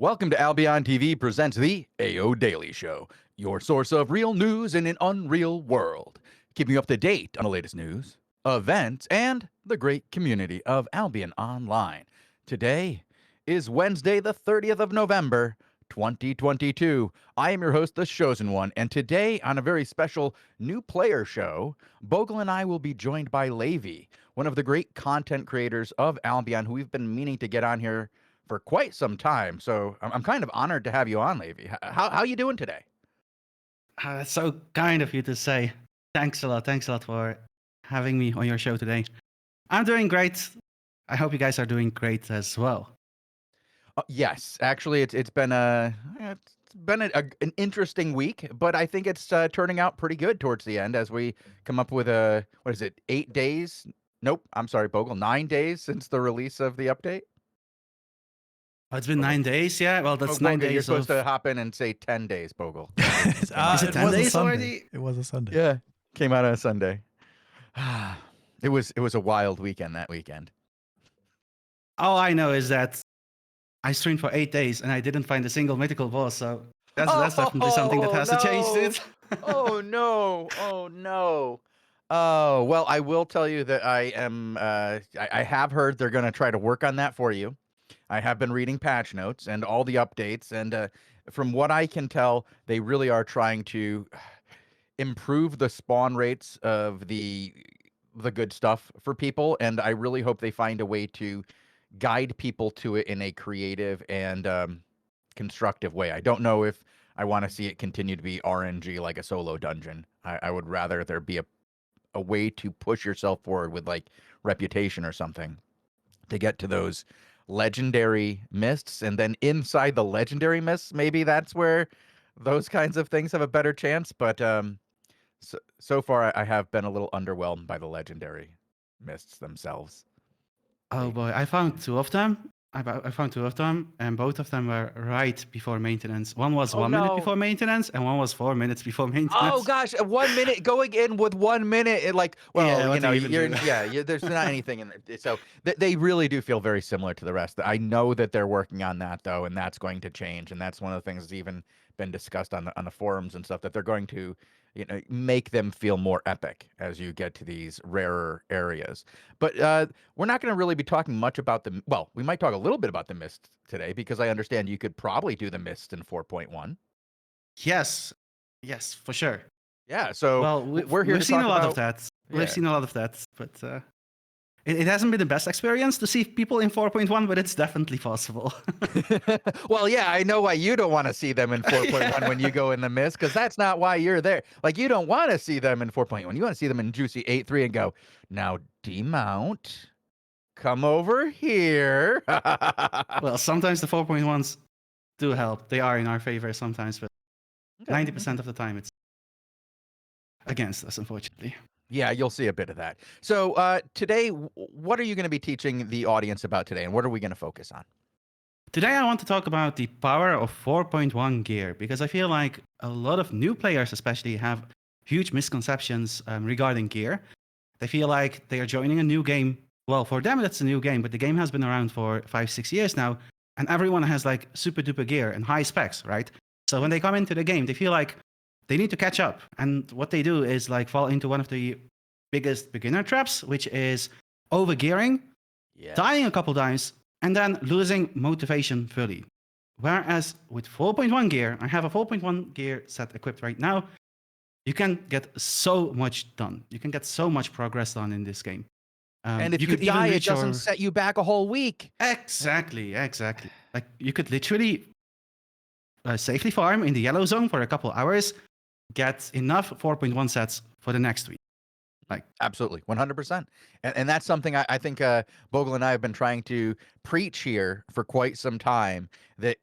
Welcome to Albion TV presents the AO Daily Show, your source of real news in an unreal world, keeping you up to date on the latest news, events, and the great community of Albion Online. Today is Wednesday, the 30th of November, 2022. I am your host, the Shozen One, and today on a very special new player show, Bogul and I will be joined by Leyvi, one of the great content creators of Albion who we've been meaning to get on here for quite some time. So I'm kind of honored to have you on, Leyvi. How you doing today? That's so kind of you to say. Thanks a lot. Thanks a lot for having me on your show today. I'm doing great. I hope you guys are doing great as well. Yes, actually, it's been an interesting week, but I think it's turning out pretty good towards the end as we come up with what is it, 8 days? Nope, I'm sorry, Bogle, 9 days since the release of the update. Oh, it's been Bogle. 9 days, yeah? Well, that's 9 Bogle, you're days supposed of... to hop in and say 10 days, Bogle. Is it 10 days already? It was a Sunday. Yeah, came out on a Sunday. It was a wild weekend that weekend. All I know is that I streamed for 8 days and I didn't find a single mythical boss, so that's definitely something that has to change, dude. Oh no! Oh no! Oh well, I will tell you that I am. I have heard they're going to try to work on that for you. I have been reading patch notes and all the updates, and from what I can tell, they really are trying to improve the spawn rates of the good stuff for people, and I really hope they find a way to guide people to it in a creative and constructive way. I don't know if I want to see it continue to be RNG like a solo dungeon. I would rather there be a way to push yourself forward with like reputation or something to get to those legendary mists, and then inside the legendary mists, maybe that's where those kinds of things have a better chance. But so far, I have been a little underwhelmed by the legendary mists themselves. Oh boy, I found two of them. I found two of them, and both of them were right before maintenance. One was Oh 1 minute no! before maintenance, and one was 4 minutes before maintenance. Oh gosh, 1 minute going in with 1 minute, like, well, Yeah, you what do know, you even you're do? there's not anything in there. So they really do feel very similar to the rest. I know that they're working on that though, and that's going to change. And that's one of the things that's even been discussed on the forums and stuff, that they're going to, make them feel more epic as you get to these rarer areas. But we're not going to really be talking much about the. Well, we might talk a little bit about the mist today because I understand you could probably do the mist in 4.1. Yes, yes, for sure. Yeah, so Well, we're here we've to seen talk a lot about. of that. Yeah. We've seen a lot of that, but it hasn't been the best experience to see people in 4.1, but it's definitely possible. Well, yeah, I know why you don't want to see them in 4.1 when you go in the mist, because that's not why you're there. Like, you don't want to see them in 4.1. You want to see them in juicy 8.3 and go, now demount, come over here. Well, sometimes the 4.1s do help. They are in our favor sometimes, but 90% of the time it's against us, unfortunately. Yeah, you'll see a bit of that. So today, what are you going to be teaching the audience about today, and what are we going to focus on? Today I want to talk about the power of 4.1 gear, because I feel like a lot of new players especially have huge misconceptions regarding gear. They feel like they are joining a new game. Well, for them it's a new game, but the game has been around for 5-6 years now, and everyone has like super duper gear and high specs, right? So when they come into the game, they feel like they need to catch up. And what they do is like fall into one of the biggest beginner traps, which is overgearing, dying a couple times, and then losing motivation fully. Whereas with 4.1 gear, I have a 4.1 gear set equipped right now, you can get so much done. You can get so much progress done in this game. And if you die, it doesn't set you back a whole week. Exactly. Like, you could literally safely farm in the yellow zone for a couple hours, get enough 4.1 sets for the next week. Like, absolutely, 100%. And that's something I think Bogul and I have been trying to preach here for quite some time, that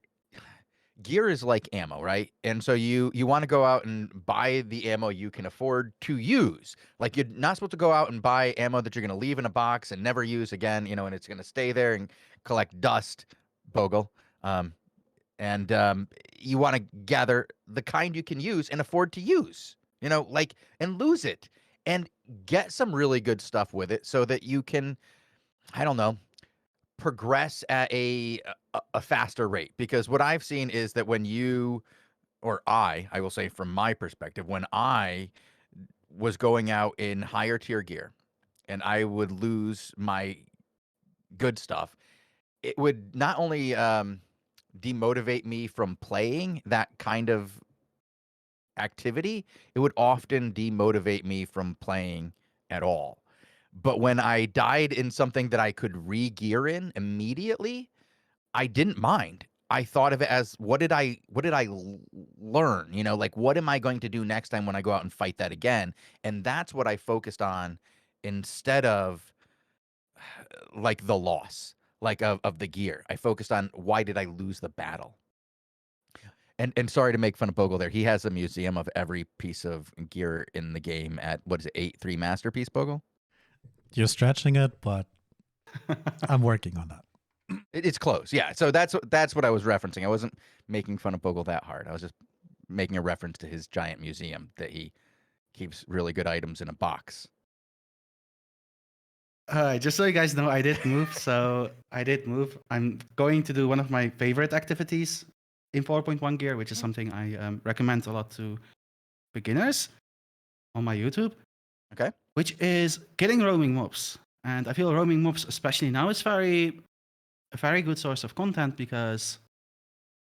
gear is like ammo, right? And so you want to go out and buy the ammo you can afford to use. Like, you're not supposed to go out and buy ammo that you're going to leave in a box and never use again, and it's going to stay there and collect dust, Bogul. And you want to gather the kind you can use and afford to use, and lose it and get some really good stuff with it so that you can, I don't know, progress at a faster rate, because what I've seen is that when you or I will say from my perspective, when I was going out in higher tier gear and I would lose my good stuff, it would not only demotivate me from playing that kind of activity, it would often demotivate me from playing at all. But when I died in something that I could re-gear in immediately, I didn't mind. I thought of it as what did I learn? You know, like what am I going to do next time when I go out and fight that again? And that's what I focused on instead of like the loss, like of the gear. I focused on why did I lose the battle? And sorry to make fun of Bogul there. He has a museum of every piece of gear in the game at what is it, 8-3 masterpiece, Bogul? You're stretching it, but I'm working on that. It's close, yeah. So that's what I was referencing. I wasn't making fun of Bogul that hard. I was just making a reference to his giant museum that he keeps really good items in a box. Just so you guys know, I did move. So I did move. I'm going to do one of my favorite activities in 4.1 gear, which is something I recommend a lot to beginners on my YouTube. Okay. Which is getting roaming mobs. And I feel roaming mobs, especially now, is a very good source of content because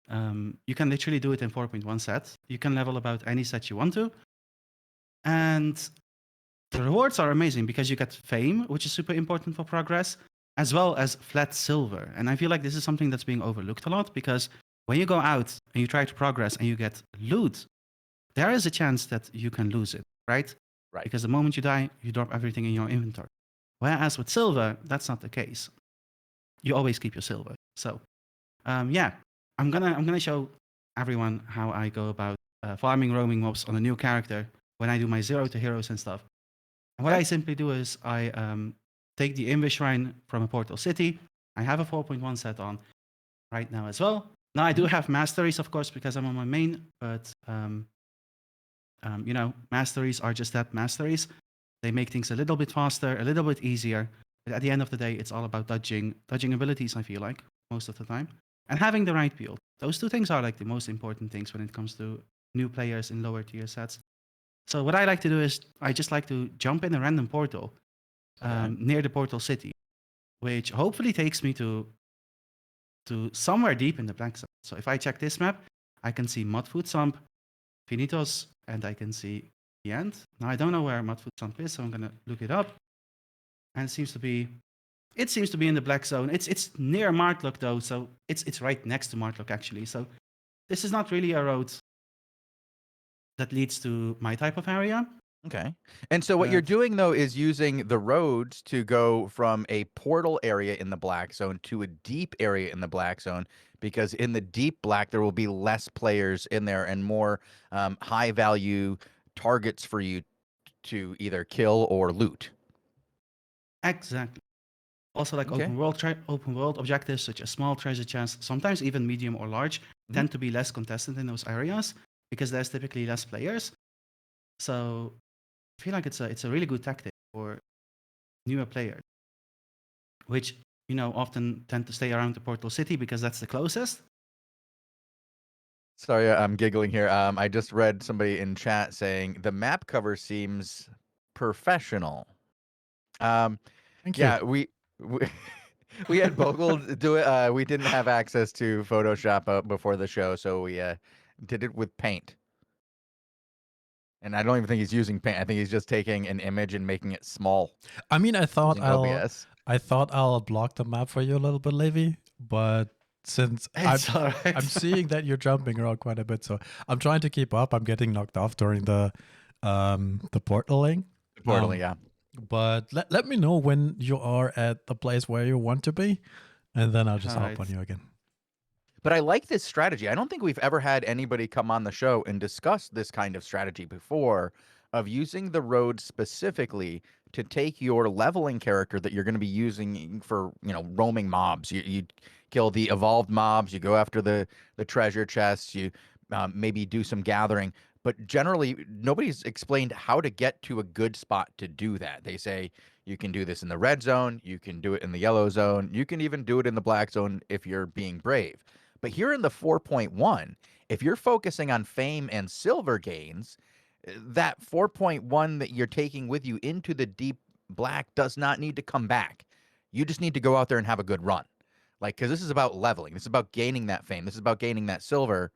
you can literally do it in 4.1 set. You can level about any set you want to. And the rewards are amazing because you get fame, which is super important for progress, as well as flat silver. And I feel like this is something that's being overlooked a lot because when you go out and you try to progress and you get loot, there is a chance that you can lose it, right? Right. Because the moment you die, you drop everything in your inventory. Whereas with silver, that's not the case. You always keep your silver. So, yeah, I'm gonna show everyone how I go about farming roaming mobs on a new character when I do my 0 to heroes and stuff. And what Okay. I simply do is I take the Invis Shrine from a portal city. I have a 4.1 set on right now as well. Now I do have masteries, of course, because I'm on my main, but you know, masteries are just that, masteries. They make things a little bit faster, a little bit easier. But at the end of the day, it's all about dodging abilities, I feel like, most of the time. And having the right build. Those two things are like the most important things when it comes to new players in lower tier sets. So what I like to do is I just like to jump in a random portal near the portal city, which hopefully takes me to somewhere deep in the black zone. So if I check this map, I can see Mudfoot Sump, Finitos, and I can see the end. Now I don't know where Mudfoot Sump is, so I'm gonna look it up. And it seems to be in the black zone. It's near Martlock though, so it's right next to Martlock actually. So this is not really a road that leads to my type of area. Okay. And so what you're But doing though is using the roads to go from a portal area in the black zone to a deep area in the black zone, because in the deep black there will be less players in there and more high value targets for you to either kill or loot. exactly. Also, like Okay. open world objectives such as small treasure chests, sometimes even medium or large, tend to be less contested in those areas because there's typically less players. So I feel like it's a really good tactic for newer players, which you know often tend to stay around the portal city because that's the closest. Sorry, I'm giggling here. I just read somebody in chat saying the map cover seems professional. Thank Yeah, you. we we had Bogle do it. We didn't have access to Photoshop before the show, so we did it with paint. And I don't even think he's using paint. I think he's just taking an image and making it small I mean, using OBS. I thought I'll block the map for you a little bit, Leyvi, but since It's all right. I'm seeing that you're jumping around quite a bit, so I'm trying to keep up. I'm getting knocked off during the portaling. Portal, yeah. But let me know when you are at the place where you want to be, and then I'll just All hop right. on you again. But I like this strategy. I don't think we've ever had anybody come on the show and discuss this kind of strategy before, of using the road specifically to take your leveling character that you're going to be using for, you know, roaming mobs. You kill the evolved mobs, you go after the treasure chests, you maybe do some gathering. But generally, nobody's explained how to get to a good spot to do that. They say, You can do this in the red zone. You can do it in the yellow zone. You can even do it in the black zone if you're being brave. But here in the 4.1, if you're focusing on fame and silver gains, that 4.1 that you're taking with you into the deep black does not need to come back. You just need to go out there and have a good run. Like, because this is about leveling. This is about gaining that fame. This is about gaining that silver.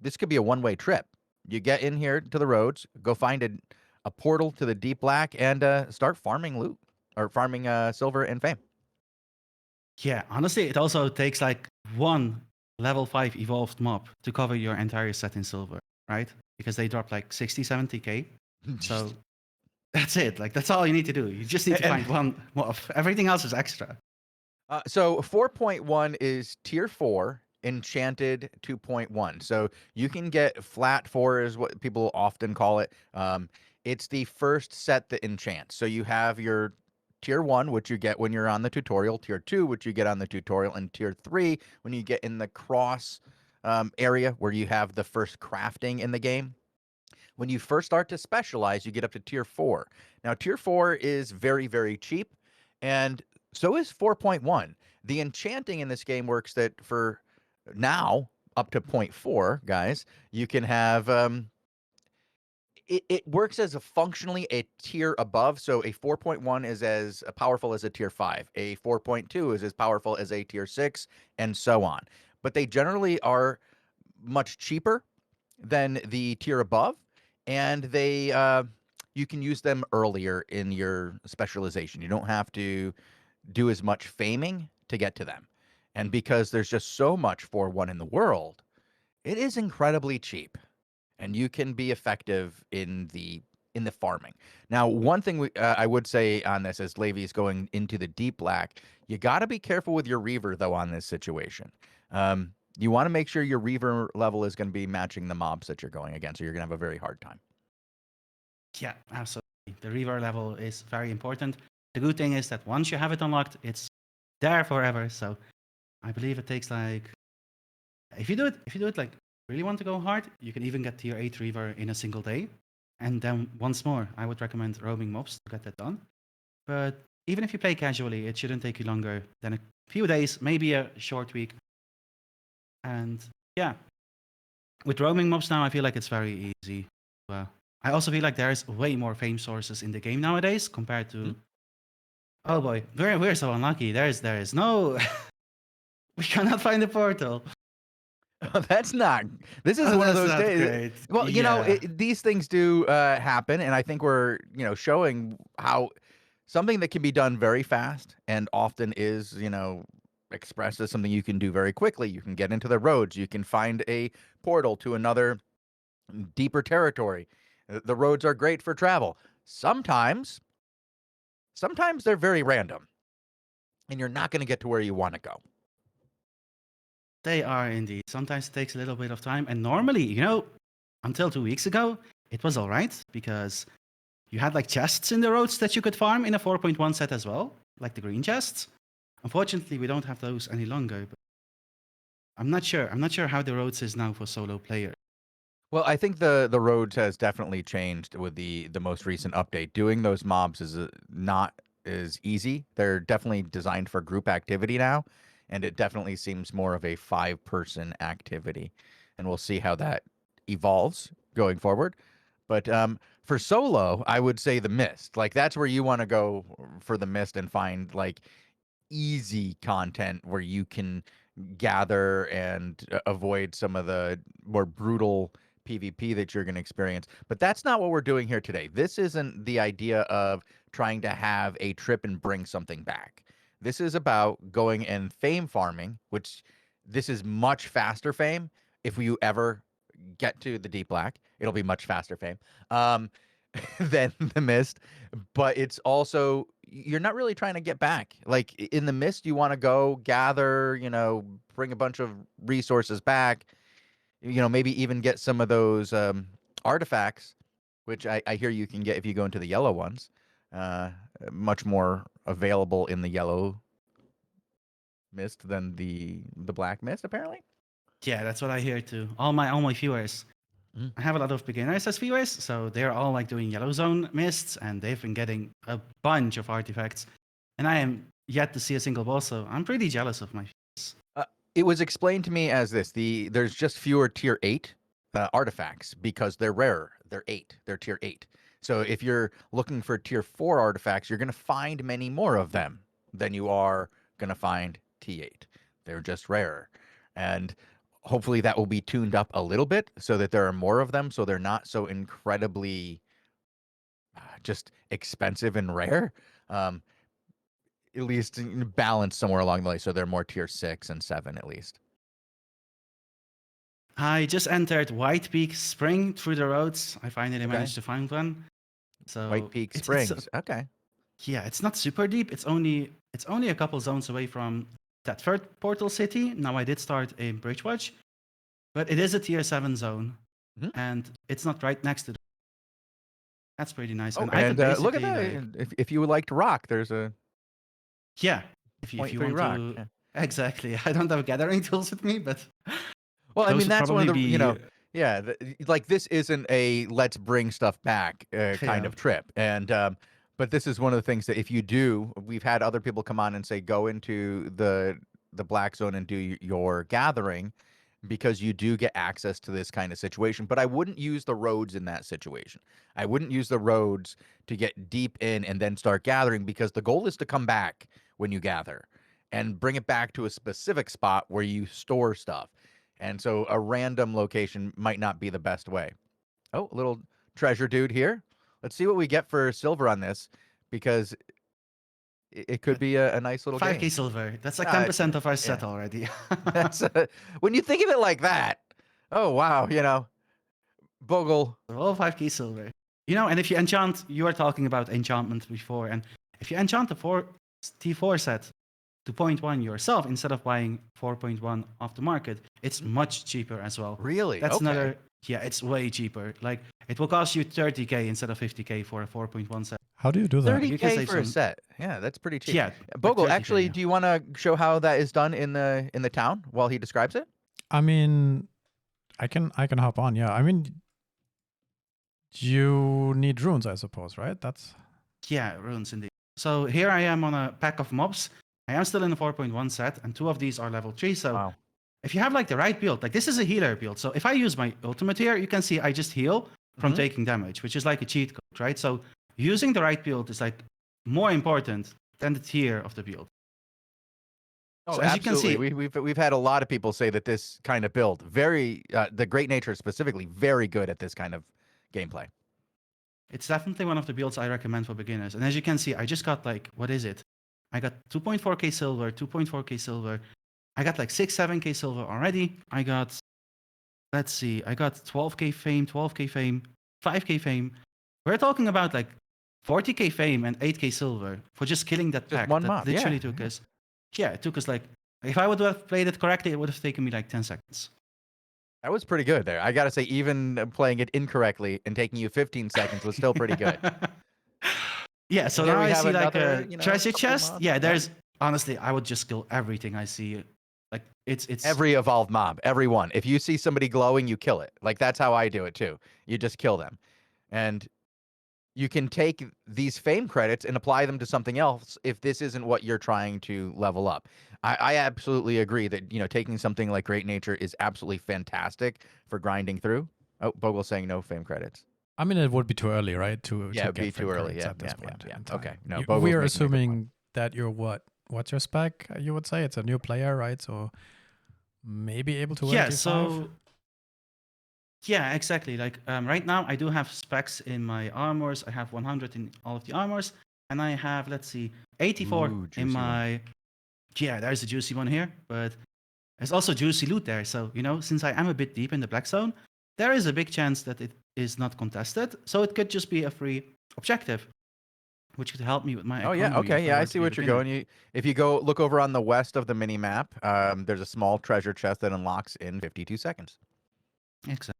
This could be a one-way trip. You get in here to the roads, go find a portal to the deep black, and start farming loot or farming silver and fame. Yeah, honestly, it also takes like one level 5 evolved mob to cover your entire set in silver, right? Because they drop like 60, 70k. So that's it. Like, that's all you need to do. You just need to find one mob. Everything else is extra. So 4.1 is tier 4, enchanted 2.1. So you can get flat 4 is what people often call it. It's the first set that enchants. So you have your tier 1, which you get when you're on the tutorial, tier 2, which you get on the tutorial, and tier 3 when you get in the cross area where you have the first crafting in the game. When you first start to specialize, you get up to tier 4. Now, tier 4 is very, very cheap, and so is 4.1. The enchanting in this game works that for now, up to 0.4, guys, you can have it works as a functionally a tier above. So a 4.1 is as powerful as a tier 5. A 4.2 is as powerful as a tier 6, and so on. But they generally are much cheaper than the tier above, and they you can use them earlier in your specialization. You don't have to do as much faming to get to them. And because there's just so much 4.1 in the world, it is incredibly cheap, and you can be effective in the farming. Now, one thing I would say on this as Leyvi is going into the deep black, you got to be careful with your Reaver, though, on this situation. You want to make sure your Reaver level is going to be matching the mobs that you're going against, or you're going to have a very hard time. Yeah, absolutely. The Reaver level is very important. The good thing is that once you have it unlocked, it's there forever. So I believe it takes like, if you do it like really want to go hard, you can even get tier 8 Reaver in a single day. And then once more, I would recommend roaming mobs to get that done. But even if you play casually, it shouldn't take you longer than a few days, maybe a short week. And yeah, with roaming mobs now, I feel like it's very easy. I also feel like there's way more fame sources in the game nowadays compared to. Oh boy, we're so unlucky. There is no. We cannot find the portal. That's not. This is one of those days. Great. Well, these things do happen, and I think we're showing how something that can be done very fast and often is expressed as something you can do very quickly. You can get into the roads. You can find a portal to another deeper territory. The roads are great for travel. Sometimes they're very random, and you're not going to get to where you want to go. They are indeed. Sometimes it takes a little bit of time. And normally, until 2 weeks ago, it was all right because you had like chests in the roads that you could farm in a 4.1 set as well, like the green chests. Unfortunately, we don't have those any longer. But I'm not sure. I'm not sure how the roads is now for solo players. Well, I think the roads has definitely changed with the most recent update. Doing those mobs is not as easy. They're definitely designed for group activity now, and it definitely seems more of a 5-person activity. And we'll see how that evolves going forward. But for solo, I would say the Mist. Like that's where you want to go for the Mist and find like easy content where you can gather and avoid some of the more brutal PvP that you're going to experience. But that's not what we're doing here today. This isn't the idea of trying to have a trip and bring something back. This is about going and fame farming, which this is much faster fame. If you ever get to the deep black, it'll be much faster fame than the Mist. But it's also, you're not really trying to get back. Like in the Mist, you want to go gather, bring a bunch of resources back, maybe even get some of those artifacts, which I hear you can get if you go into the yellow ones. Much more available in the yellow Mist than the black Mist, apparently. Yeah, that's what I hear too. All my viewers Mm. I have a lot of beginners as viewers, so they're all like doing yellow zone mists, and they've been getting a bunch of artifacts. And I am yet to see a single boss, so I'm pretty jealous of my viewers. It was explained to me as this: there's just fewer tier 8 artifacts because they're rarer. They're 8. They're tier 8. So if you're looking for tier 4 artifacts, you're going to find many more of them than you are going to find T8. They're just rarer, and hopefully that will be tuned up a little bit so that there are more of them, so they're not so incredibly just expensive and rare. At least balanced somewhere along the way, so they're more tier 6 and 7 at least. I just entered White Peak Spring through the roads. I finally managed to find one. So White Peak it's- Springs. Okay. yeah, it's not super deep. It's only a couple zones away from that third portal city. Now I did start in Bridgewatch, but it is a tier 7 zone, Mhm. and it's not right next to the. That's pretty nice. Oh, and I could look at basically, that. like, If you would like to rock, there's a yeah, if you 0.3 want rock. to. Yeah. Exactly. I don't have gathering tools with me, but Well, I those mean, would that's one of the, probably yeah, like this isn't a let's bring stuff back kind Yeah. of trip. And, but this is one of the things that if you do, we've had other people come on and say, go into the black zone and do your gathering because you do get access to this kind of situation. But I wouldn't use the roads in that situation. I wouldn't use the roads to get deep in and then start gathering, because the goal is to come back when you gather and bring it back to a specific spot where you store stuff. And so a random location might not be the best way. Oh, a little treasure dude here. Let's see what we get for silver on this, because it could be a nice little 5k game. silver. That's like Ah, 10% of our yeah. set already. That's when you think of it like that. Oh wow, Bogul. All 5k silver. And if you enchant, you were talking about enchantment before, and if you enchant the T4 set to 0.1 yourself instead of buying 4.1 off the market, it's much cheaper as well. Really? That's Okay. another. Yeah, it's way cheaper. Like, it will cost you 30k instead of 50k for a 4.1 set. How do you do that? 30K save for a some- set. Yeah, that's pretty cheap. Yeah, Bogul, 30K, actually, yeah. do you want to show how that is done in the town while he describes it? I mean, I can hop on. Yeah, I mean, you need runes, I suppose, right? That's Yeah, runes indeed. So here I am on a pack of mobs. I am still in the 4.1 set, and 2 of these are level 3. So Wow. if you have like the right build, like this is a healer build. So if I use my ultimate here, you can see I just heal from Mhm. taking damage, which is like a cheat code, right? So using the right build is like more important than the tier of the build. Oh, So as you can absolutely. see- We've had a lot of people say that this kind of build, very the Great Nature specifically, very good at this kind of gameplay. It's definitely one of the builds I recommend for beginners. And as you can see, I just got like, what is it? I got 2.4k silver, 2.4k silver. I got like 6, 7k silver already. I got, let's see, I got 12k fame, 12k fame, 5k fame. We're talking about like 40k fame and 8k silver for just killing that Just pack. one That mob, literally yeah, took yeah. us, it took us like, if I would have played it correctly, it would have taken me like 10 seconds. That was pretty good there. I got to say, even playing it incorrectly and taking you 15 seconds was still pretty good. Yeah, so And here now we I have see like another, a treasure couple chest. mobs. Yeah, there's honestly, I would just kill everything I see. Like it's Every evolved mob, every one. If you see somebody glowing, you kill it. Like that's how I do it too. You just kill them. And you can take these fame credits and apply them to something else if this isn't what you're trying to level up. I absolutely agree that, taking something like Great Nature is absolutely fantastic for grinding through. Oh, Bogul's saying no fame credits. I mean, it would be too early, right? To Yeah, it'd get be too frame early. credits Yeah, at this yeah, point yeah. in time. Okay, no, We Bogul's are making a good point. assuming that you're what's your spec? You would say it's a new player, right? So maybe able to win yeah. G5? So yeah, exactly. Like right now, I do have specs in my armors. I have 100 in all of the armors, and I have, let's see, 84 Ooh, juicy in one. my. Yeah, there's a juicy one here, but there's also juicy loot there. So since I am a bit deep in the black zone, there is a big chance that it is not contested. So it could just be a free objective, which could help me with my Oh yeah, economy okay, if yeah, were I to see be a what you're beginner. going. If you go look over on the west of the mini map, there's a small treasure chest that unlocks in 52 seconds. Exactly.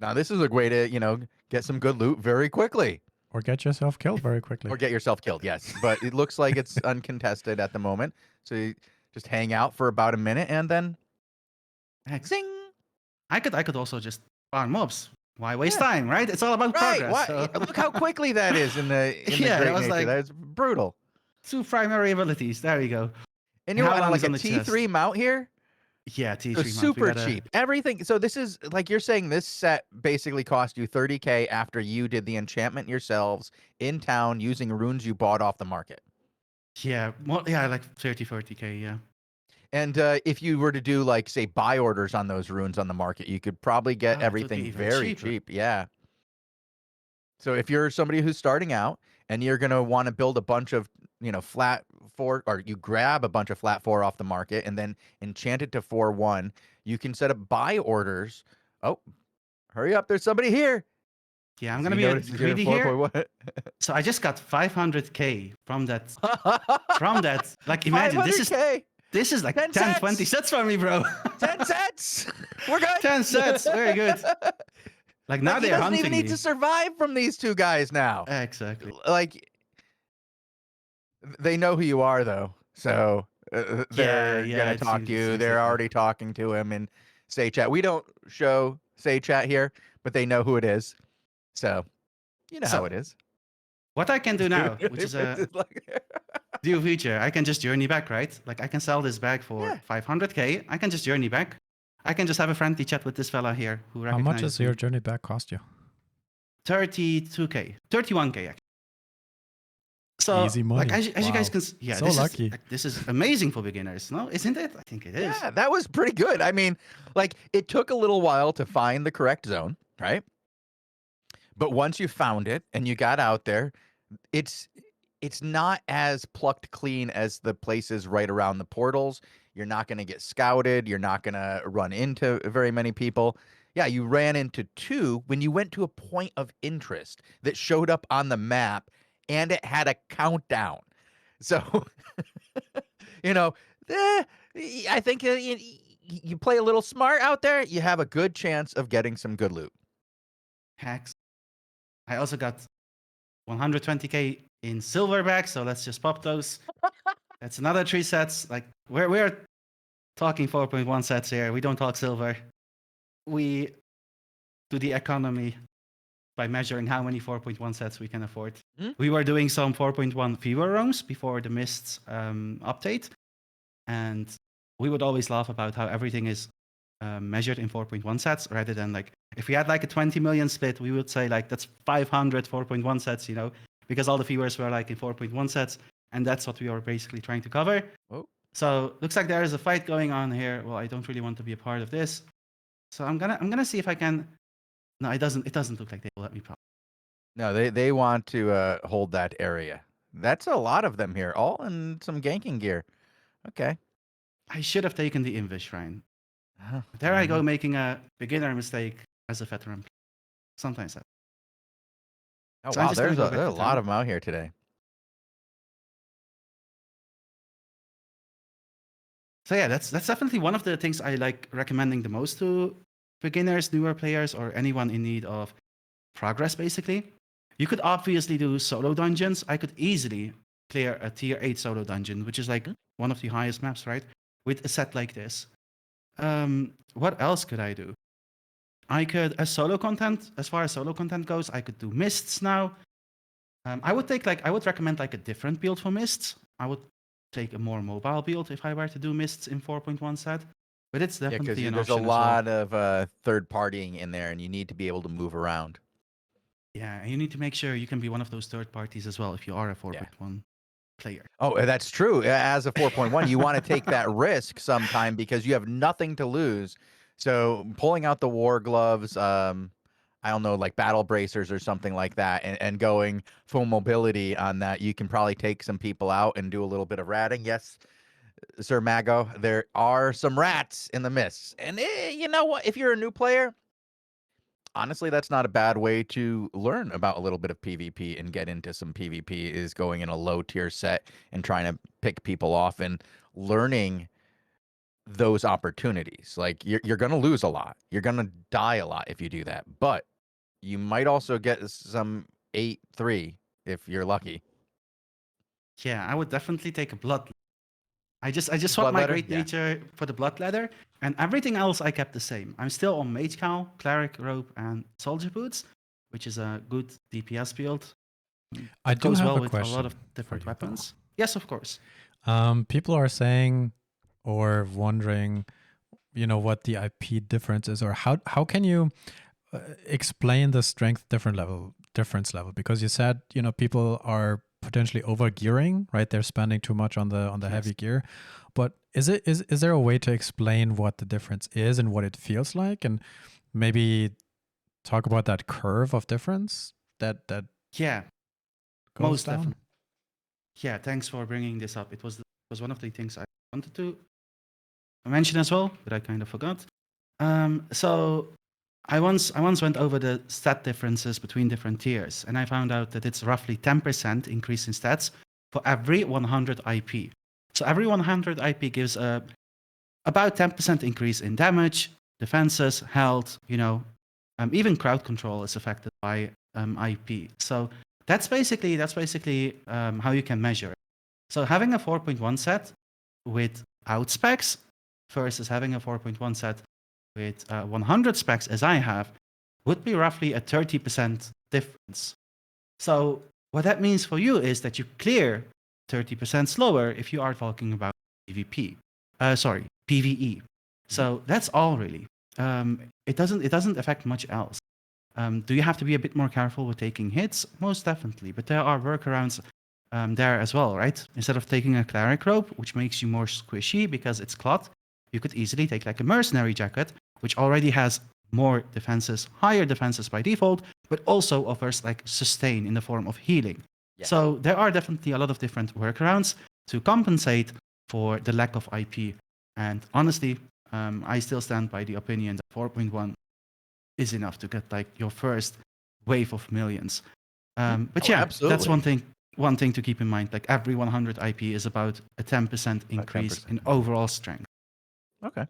Now this is a way to, get some good loot very quickly. Or get yourself killed very quickly. Or get yourself killed, yes. But it looks like it's uncontested at the moment. So you just hang out for about a minute and then Hex. zing. I could also just farm mobs. Why waste time, right? It's all about Right. progress. Why? So. Look how quickly that is in the Yeah, great it was nature. like That's brutal. 2 primary abilities. There you go. And And you're how on long like is a on the chest? T3 mount here. Yeah, So T3 mount. We super got a. cheap. Everything. So this is like you're saying this set basically cost you 30K after you did the enchantment yourselves in town using runes you bought off the market. Yeah, more, yeah, like 40K, yeah. And if you were to do like say buy orders on those runes on the market, you could probably get Oh, it would be everything even very cheaper. cheap. Yeah. So if you're somebody who's starting out and you're gonna want to build a bunch of flat 4, or you grab a bunch of flat 4 off the market and then enchant it to 4/1, you can set up buy orders. Oh, hurry up! There's somebody here. Yeah, I'm So gonna you be notice you're in greedy here. 4.1. So I just got 500K from that. From that, like imagine this is 500K. like 10 10, 20 sets. sets for me, bro. 10 sets. We're good. 10 sets, very good. Like now Like, he they're doesn't even hunting need me. to survive from these two guys now. Exactly. Like, they know who you are though, so they're Yeah, gonna it talk to you. seems They're like that. already talking to him in say chat. We don't show say chat here, but they know who it is. So you know how So it is. what I can do now, which is a It's like- new feature, I can just journey back, right? Like I can sell this bag for Yeah. 500K. I can just journey back. I can just have a friendly chat with this fella here who How much recognizes does me. your journey back cost you? 32K, 31K actually. So, Easy like money. as you guys Wow. can, yeah, So this lucky. is like, this is amazing for beginners, no? Isn't it? I think it is. Yeah, that was pretty good. I mean, like it took a little while to find the correct zone, right? But once you found it and you got out there, it's not as plucked clean as the places right around the portals. You're not going to get scouted. You're not going to run into very many people. Yeah, you ran into 2 when you went to a point of interest that showed up on the map and it had a countdown. So, you know, eh, I think you play a little smart out there, you have a good chance of getting some good loot. Hacks. I also got 120K in silverback, so let's just pop those. That's another 3 sets. Like we're talking 4.1 sets here. We don't talk silver. We do the economy by measuring how many 4.1 sets we can afford. Hmm? We were doing some 4.1 fever roams before the Mists update, and we would always laugh about how everything is measured in 4.1 sets rather than like if we had like a 20 million split, we would say like that's 500 4.1 sets, because all the viewers were like in 4.1 sets, and that's what we are basically trying to cover. Oh. So looks like there is a fight going on here. Well, I don't really want to be a part of this, so I'm gonna see if I can. No, it doesn't look like they will let me. No, they want to hold that area. That's a lot of them here, all in some ganking gear. Okay. I should have taken the Invis Shrine. Huh. There I go, making a beginner mistake as a veteran. Sometimes that. Oh So I'm wow, just gonna there's go back a to lot town. of them out here today. So yeah, that's definitely one of the things I like recommending the most to beginners, newer players, or anyone in need of progress, basically. You could obviously do solo dungeons. I could easily clear a tier 8 solo dungeon, which is like one of the highest maps, right? With a set like this. What else could I do? I could, as far as solo content goes, I could do mists now. I would recommend like a different build for mists. I would take a more mobile build if I were to do mists in 4.1 set. But it's Yeah, definitely because an there's a option as well. lot of third partying in there, and you need to be able to move around. Yeah, and you need to make sure you can be one of those third parties as well if you are a 4.1 player. Oh, that's true. As a 4.1, you want to take that risk sometime because you have nothing to lose. So pulling out the war gloves, I don't know, like battle bracers or something like that, and going full mobility on that, you can probably take some people out and do a little bit of ratting. Yes, Sir Mago, there are some rats in the mists. And you know what? If you're a new player, honestly, that's not a bad way to learn about a little bit of PvP and get into some PvP, is going in a low tier set and trying to pick people off and learning those opportunities. Like you're going to lose a lot. You're going to die a lot if you do that. But you might also get some 8-3 if you're lucky. Yeah, I would definitely take a blood I just swapped Blood my letter? Great Yeah. Nature for the Blood Leather, and everything else I kept the same. I'm still on Mage Cowl, Cleric Robe, and Soldier Boots, which is a good DPS build. I It do goes have well a with a lot of question different for you, though. weapons. Yes, of course. People are saying or wondering, what the IP difference is, or how can you explain the strength difference level? Because you said, people are potentially over gearing, right? They're spending too much on the Yes. heavy gear. But is there a way to explain what the difference is and what it feels like, and maybe talk about that curve of difference that Yeah, goes most down? definitely. Yeah, thanks for bringing this up. It was one of the things I wanted to mention as well, but I kind of forgot. So I once went over the stat differences between different tiers, and I found out that it's roughly 10% increase in stats for every 100 IP. So every 100 IP gives about 10% increase in damage, defenses, health. Even crowd control is affected by IP. So that's basically how you can measure it. So having a 4.1 set without specs versus having a 4.1 set with 100 specs, as I have, would be roughly a 30% difference. So what that means for you is that you clear 30% slower if you are talking about PvE. So that's all really. It doesn't affect much else. Do you have to be a bit more careful with taking hits? Most definitely, but there are workarounds there as well, right? Instead of taking a cleric robe, which makes you more squishy because it's cloth, you could easily take like a mercenary jacket, which already has more defenses, higher defenses by default, but also offers like sustain in the form of healing. Yeah. So there are definitely a lot of different workarounds to compensate for the lack of IP. And honestly, I still stand by the opinion that 4.1 is enough to get like your first wave of millions. But yeah, absolutely. that's one thing to keep in mind. Like every 100 IP is about a 10% increase 10%. in overall strength. Okay.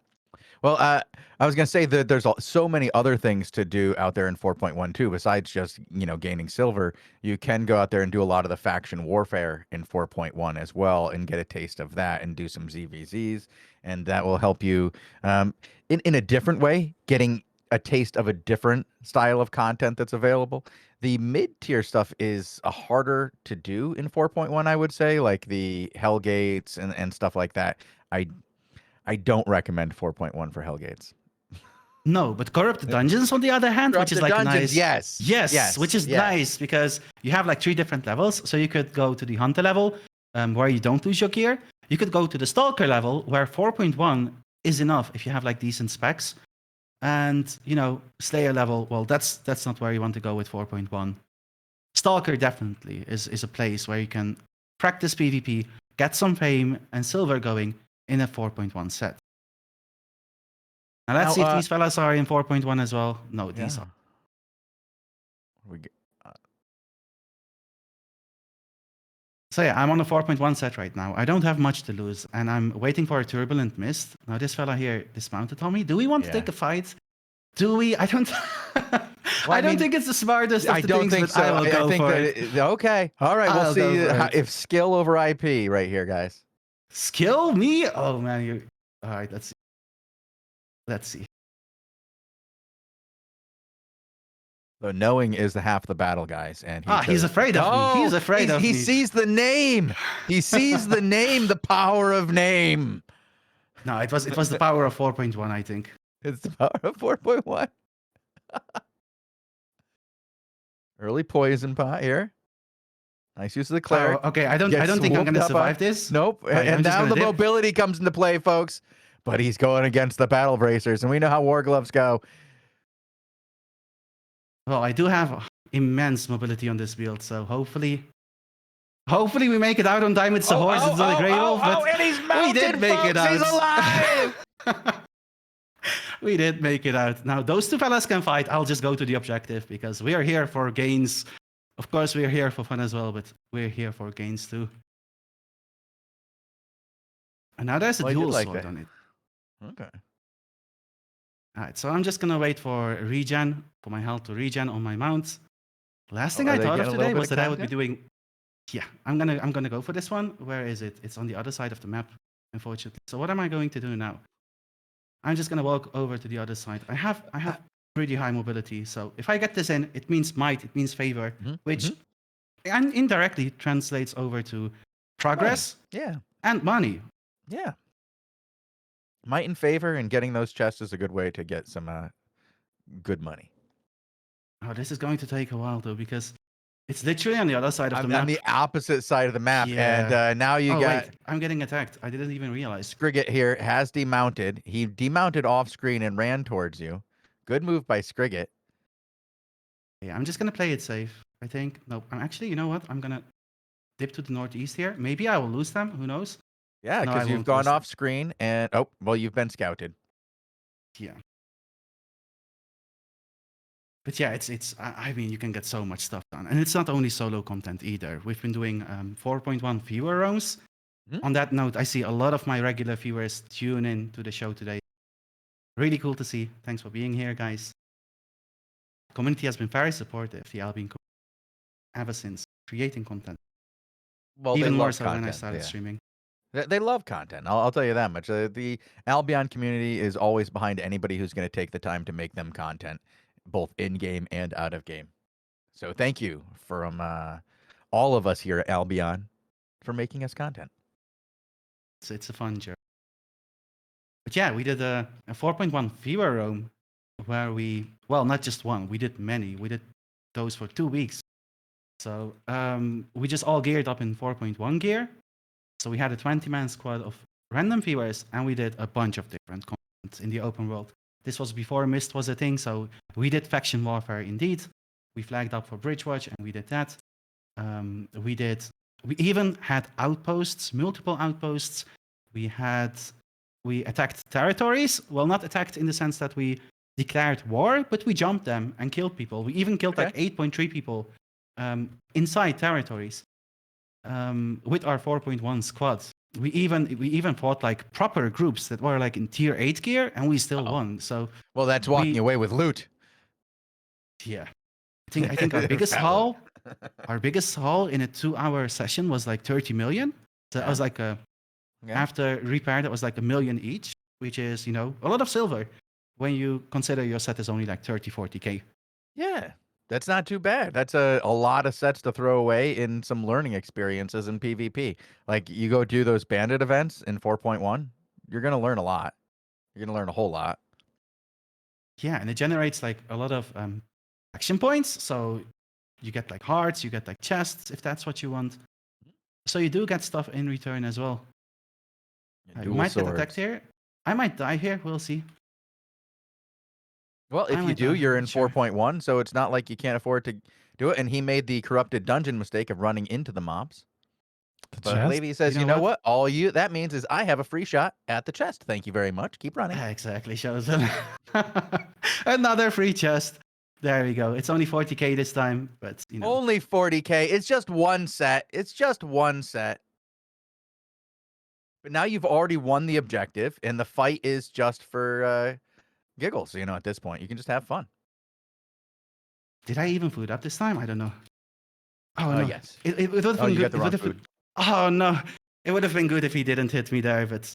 Well, I was going to say that there's so many other things to do out there in 4.1 too, besides just, gaining silver. You can go out there and do a lot of the faction warfare in 4.1 as well and get a taste of that and do some ZVZs. And that will help you in a different way, getting a taste of a different style of content that's available. The mid-tier stuff is harder to do in 4.1, I would say, like the Hellgates and stuff like that. I don't recommend 4.1 for Hellgates. No, but Corrupted Dungeons, on the other hand, which is Corrupted like Dungeons, nice. yes, Which is yes. nice because you have like 3 different levels. So you could go to the Hunter level where you don't lose your gear. You could go to the Stalker level where 4.1 is enough if you have like decent specs. And, Slayer level, well, that's not where you want to go with 4.1. Stalker definitely is a place where you can practice PvP, get some fame and silver going in a 4.1 set. Now let's see if these fellas are in 4.1 as well. No, these are. So yeah, I'm on a 4.1 set right now. I don't have much to lose, and I'm waiting for a Turbulent Mist. Now this fella here dismounted on me. Do we want to take a fight? Do we? I don't. I don't think it's the smartest of the things, but I will go for it. Okay. All right. We'll see if skill over IP right here, guys. Skill me? Oh man, you. All right. Let's see. So knowing is the half the battle, guys, and he's afraid of me. He's afraid of me. He sees the name. He sees the name. The power of name. No, it was the power of 4.1. I think it's the power of 4.1. Early poison pot here. Nice use of the cleric. Okay, I don't think I'm gonna survive this. Nope. And now the mobility comes into play, folks. But he's going against the battle bracers, and we know how war gloves go. Well, I do have immense mobility on this build, so hopefully we make it out on time. It's a horse, it's not a grey wolf, but and he's mounted, we did make it out. He's alive! We did make it out. Now, those 2 fellas can fight. I'll just go to the objective because we are here for gains. Of course, we're here for fun as well, but we're here for gains too. And now there's a dual sword on it. Okay. All right, so I'm just gonna wait for regen, for my health to regen on my mount. Last thing I thought of today was that I would be doing. Yeah, I'm gonna go for this one. Where is it? It's on the other side of the map. unfortunately. So what am I going to do now? I'm just gonna walk over to the other side. I have pretty high mobility, so if I get this in, it means might, it means favor, which and indirectly translates over to progress Yeah. and money. Yeah. Might and favor, and getting those chests is a good way to get some good money. Oh, this is going to take a while though, because it's literally on the other side of the I'm map. on the opposite side of the map, Yeah. and now you Oh got wait, I'm getting attacked. I didn't even realize. Scrigget here has demounted. He demounted off screen and ran towards you. Good move by Scrigget. Yeah, I'm just gonna play it safe. I think. No, I'm actually. You know what? I'm gonna dip to the northeast here. Maybe I will lose them. Who knows? Yeah, No, I because you've won't gone lose them. off screen, and oh, well, you've been scouted. Yeah. But yeah, I mean, you can get so much stuff done, and it's not only solo content either. We've been doing 4.1 viewer roams. On that note, I see a lot of my regular viewers tune in to the show today. Really cool to see. Thanks for being here, guys. Community has been very supportive. The Albion community ever since creating content. Well, Even they more love so content, when I started yeah. streaming. They love content. I'll tell you that much. The Albion community is always behind anybody who's going to take the time to make them content, both in game and out of game. So thank you from all of us here at Albion for making us content. It's a fun journey. But yeah, we did a 4.1 viewer roam where well, not just one, we did many. We did those for 2 weeks. So we just all geared up in 4.1 gear. So we had a 20-man squad of random viewers, and we did a bunch of different content in the open world. This was before Mist was a thing, so we did faction warfare indeed. We flagged up for Bridgewatch, and we did that. We even had outposts, multiple outposts. We attacked territories. Well, not attacked in the sense that we declared war, but we jumped them and killed people. We even killed like 8.3 people inside territories with our 4.1 squad. We even fought like proper groups that were like in tier 8 gear, and we still won. So well, that's walking away with loot. Yeah, I think our biggest haul, in a 2-hour session was like 30 million. So that was like after repair, that was like $1 million each, which is a lot of silver when you consider your set is only like 30-40K. Yeah, that's not too bad. That's a lot of sets to throw away in some learning experiences in PvP. Like you go do those bandit events in 4.1, you're gonna learn a lot. You're gonna learn a whole lot. Yeah, and it generates like a lot of action points. So you get like hearts, you get like chests if that's what you want. So you do get stuff in return as well. You might get attacked here. I might die here. We'll see. Well, if you do, you're in 4.1, so it's not like you can't afford to do it. And he made the corrupted dungeon mistake of running into the mobs. But Leyvi says, you know what? All that means is I have a free shot at the chest. Thank you very much. Keep running. Exactly, Shozen. Another free chest. There we go. It's only 40K this time, but Only 40K. It's just one set. It's just one set. But now you've already won the objective, and the fight is just for giggles. At this point, you can just have fun. Did I even food up this time? I don't know. Oh no. Yes. It would have been good. Got the wrong food. Oh no. It would have been good if he didn't hit me there, but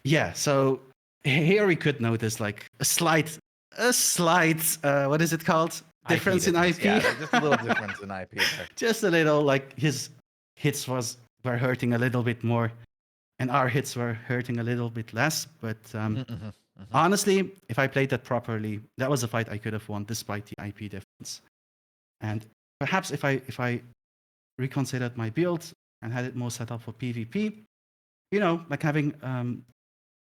yeah. So here we could notice like a slight. What is it called? Difference in IP. Yeah, just a little difference in IP there. Just a little. Like his hits were hurting a little bit more, and our hits were hurting a little bit less. But honestly, if I played that properly, that was a fight I could have won despite the IP difference. And perhaps if I reconsidered my build and had it more set up for PvP, like having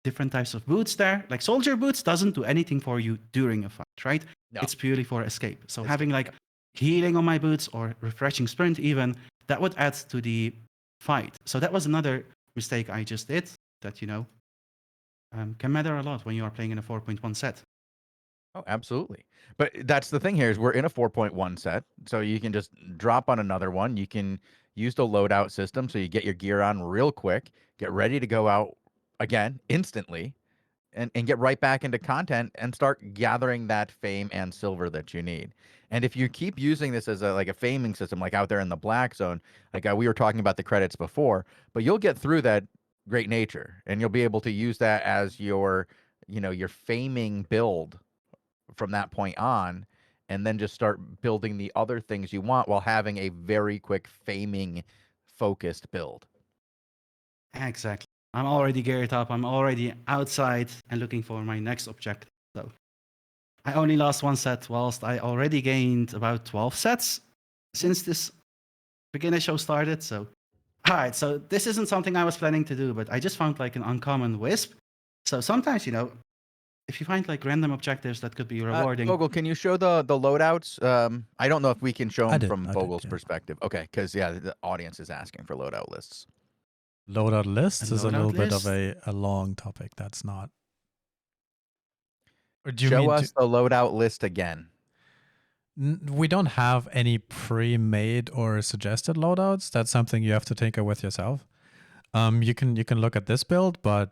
different types of boots there. Like soldier boots doesn't do anything for you during a fight, right? No. It's purely for escape. So having like healing on my boots or refreshing sprint even, that would add to the fight. So that was another mistake I just did that, can matter a lot when you are playing in a 4.1 set. Oh, absolutely. But that's the thing here is we're in a 4.1 set, so you can just drop on another one. You can use the loadout system so you get your gear on real quick, get ready to go out again instantly, and get right back into content and start gathering that fame and silver that you need. And if you keep using this as a faming system, like out there in the black zone, like we were talking about the credits before, but you'll get through that great nature, and you'll be able to use that as your, your faming build from that point on, and then just start building the other things you want while having a very quick faming focused build. Exactly. I'm already geared up. I'm already outside and looking for my next objective. So I only lost 1 set, whilst I already gained about 12 sets since this beginner show started. So, all right. So this isn't something I was planning to do, but I just found like an uncommon wisp. So sometimes, if you find like random objectives that could be rewarding. Bogul, can you show the loadouts? I don't know if we can show I them did, from I did, Bogul's yeah. perspective. Okay, because the audience is asking for loadout lists. Loadout lists A is a loadout little bit of list? a long topic. That's not. Or do you Show mean us the loadout list again. we don't have any pre-made or suggested loadouts. That's something you have to tinker with yourself. You can look at this build, but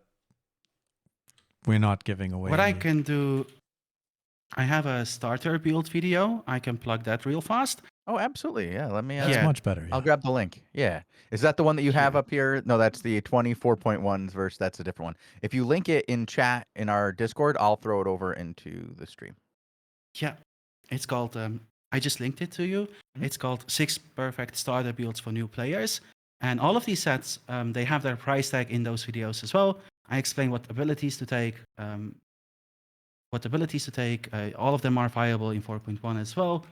we're not giving away. What I any. can do, I have a starter build video. I can plug that real fast. Oh, absolutely. Yeah, let me. That's Yeah. much better. Yeah. I'll grab the link. Yeah. Is that the one that you have Yeah. up here? No, that's the 24.1s verse. That's a different one. If you link it in chat in our Discord, I'll throw it over into the stream. Yeah, it's called. I just linked it to you. Mhm. It's called 6 Perfect Starter Builds for New Players, and all of these sets, they have their price tag in those videos as well. I explain what abilities to take. All of them are viable in 4.1 as well,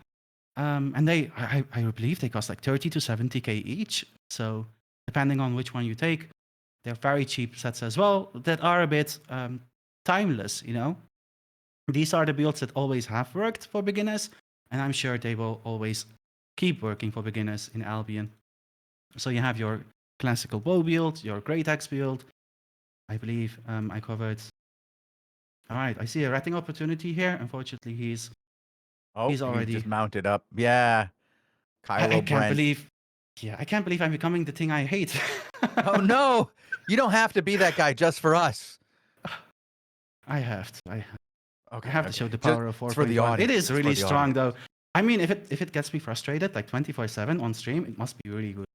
and I believe they cost like 30 to 70k each. So depending on which one you take, they're very cheap sets as well that are a bit timeless. These are the builds that always have worked for beginners, and I'm sure they will always keep working for beginners in Albion. So you have your classical bow build, your great axe build. I believe I covered. All right, I see a ratting opportunity here. Unfortunately, he's He already. just mounted up. Yeah. Kylo I can't Brent. believe. Yeah, I can't believe I'm becoming the thing I hate. Oh no! You don't have to be that guy just for us. I have to. Okay. I have to show the Just- power of it's for the 4.1. audience. It is It's for really the strong, audience. though. I mean, if it gets me frustrated like 24/7 on stream, it must be really good.